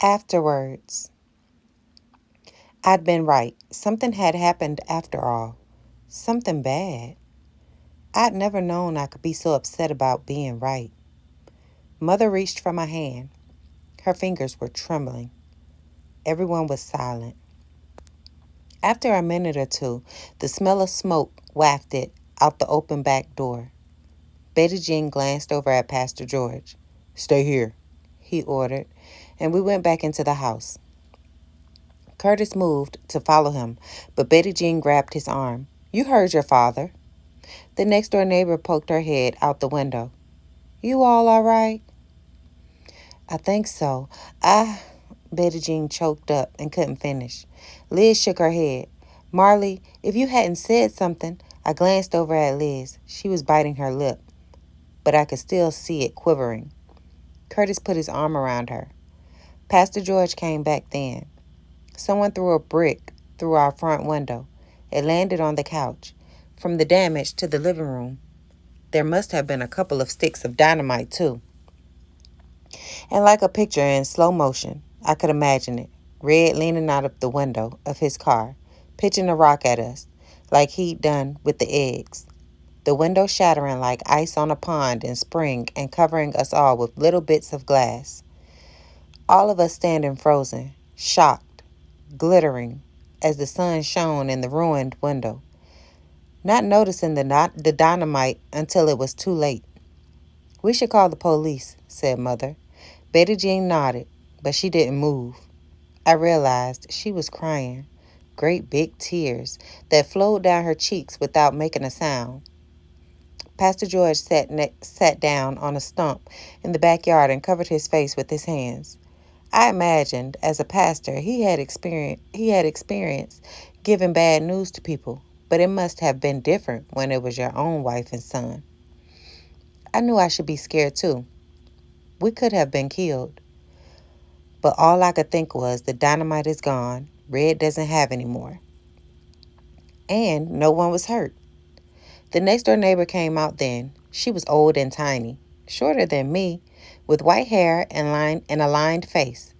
Afterwards, I'd been right. Something had happened after all. Something bad. I'd never known I could be so upset about being right. Mother reached for my hand. Her fingers were trembling. Everyone was silent. After a minute or two, the smell of smoke wafted out the open back door. Betty Jean glanced over at Pastor George. "Stay here," he ordered, and we went back into the house. Curtis moved to follow him, but Betty Jean grabbed his arm. "You heard your father." The next door neighbor poked her head out the window. "You all right?" "I think so. Betty Jean choked up and couldn't finish. Liz shook her head. "Marley, if you hadn't said something." I glanced over at Liz. She was biting her lip, but I could still see it quivering. Curtis put his arm around her. Pastor George came back then. Someone threw a brick through our front window. It landed on the couch. From the damage to the living room, there must have been a couple of sticks of dynamite, too. And like a picture in slow motion, I could imagine it. Red leaning out of the window of his car, pitching a rock at us, like he'd done with the eggs. The window shattering like ice on a pond in spring and covering us all with little bits of glass. All of us standing frozen, shocked, glittering, as the sun shone in the ruined window, not noticing the dynamite until it was too late. "We should call the police," said Mother. Betty Jean nodded, but she didn't move. I realized she was crying, great big tears that flowed down her cheeks without making a sound. Pastor George sat down on a stump in the backyard and covered his face with his hands. I imagined, as a pastor, he had experience giving bad news to people, but it must have been different when it was your own wife and son. I knew I should be scared too. We could have been killed. But all I could think was the dynamite is gone, Red doesn't have any more. And no one was hurt. The next door neighbor came out then. She was old and tiny, shorter than me, with white hair and a lined face.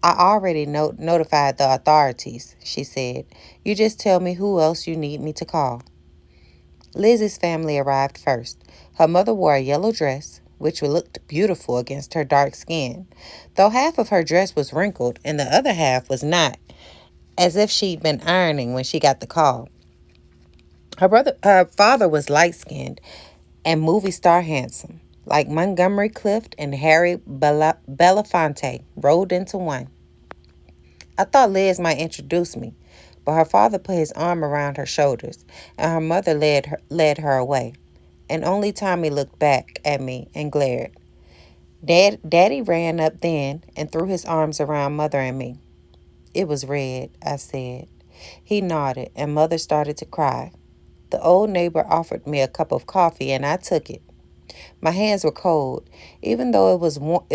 "I already notified the authorities," she said. "You just tell me who else you need me to call." Liz's family arrived first. Her mother wore a yellow dress, which looked beautiful against her dark skin, though half of her dress was wrinkled and the other half was not, as if she'd been ironing when she got the call. Her father was light-skinned and movie star handsome, like Montgomery Clift and Harry Belafonte rolled into one. I thought Liz might introduce me, but her father put his arm around her shoulders, and her mother led her away. And only Tommy looked back at me and glared. Daddy ran up then and threw his arms around Mother and me. "It was Red," I said. He nodded, and Mother started to cry. The old neighbor offered me a cup of coffee, and I took it. My hands were cold, even though it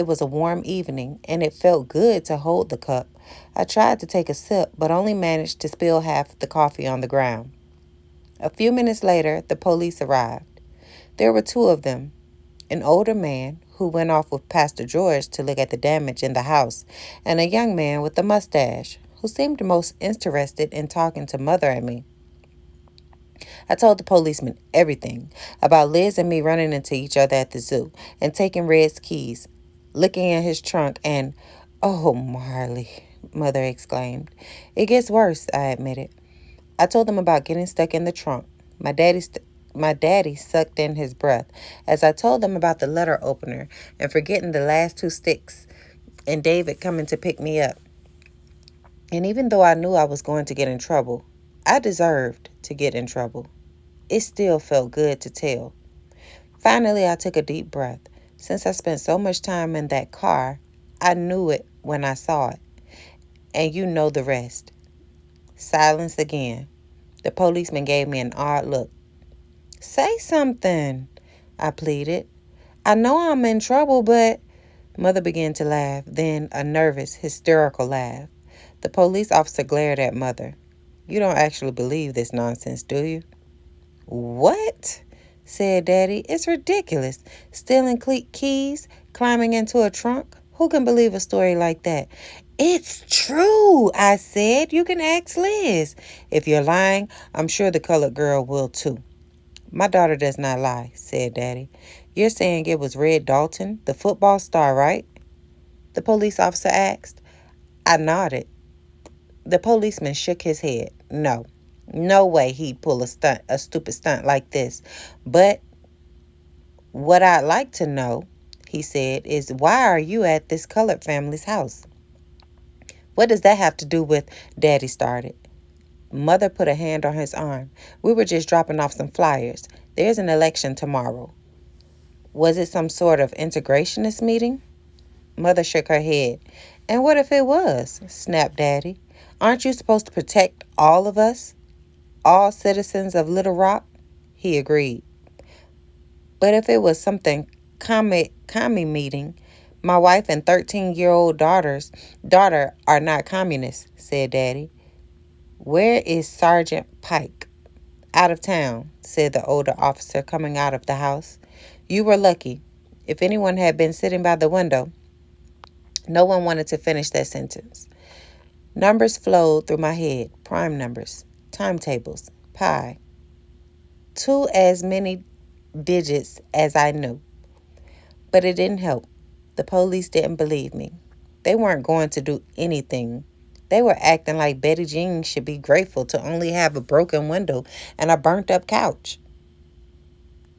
was a warm evening, and it felt good to hold the cup. I tried to take a sip, but only managed to spill half the coffee on the ground. A few minutes later, the police arrived. There were two of them, an older man who went off with Pastor George to look at the damage in the house, and a young man with a mustache who seemed most interested in talking to Mother and me. I told the policeman everything about Liz and me running into each other at the zoo and taking Red's keys, looking in his trunk, and, "Oh, Marley," Mother exclaimed. "It gets worse," I admitted. I told them about getting stuck in the trunk. My daddy sucked in his breath as I told them about the letter opener and forgetting the last two sticks and David coming to pick me up. And even though I knew I was going to get in trouble, I deserved to get in trouble. It still felt good to tell. Finally, I took a deep breath. Since I spent so much time in that car, I knew it when I saw it. And you know the rest. Silence again. The policeman gave me an odd look. "Say something," I pleaded. "I know I'm in trouble, but—" Mother began to laugh, then a nervous, hysterical laugh. The police officer glared at Mother. "You don't actually believe this nonsense, do you?" "What?" said Daddy. "It's ridiculous. Stealing keys, climbing into a trunk. Who can believe a story like that? It's true, I said. You can ask Liz. If you're lying, I'm sure the colored girl will too. My daughter does not lie, said Daddy. You're saying it was Red Dalton, the football star, right? The police officer asked. I nodded. The policeman shook his head. No. No way he'd pull a stupid stunt like this. But what I'd like to know, he said, is why are you at this colored family's house? What does that have to do with, Daddy started. Mother put a hand on his arm. We were just dropping off some flyers. There's an election tomorrow. Was it some sort of integrationist meeting? Mother shook her head. And what if it was? Snapped Daddy. Aren't you supposed to protect all of us? All citizens of Little Rock? He agreed. But if it was something commie meeting, my wife and 13-year-old daughter are not communists, said Daddy. Where is Sergeant Pike? Out of town, said the older officer coming out of the house. You were lucky. If anyone had been sitting by the window, no one wanted to finish that sentence. Numbers flowed through my head, prime numbers, timetables, pi. 2 as many digits as I knew. But it didn't help. The police didn't believe me. They weren't going to do anything. They were acting like Betty Jean should be grateful to only have a broken window and a burnt up couch.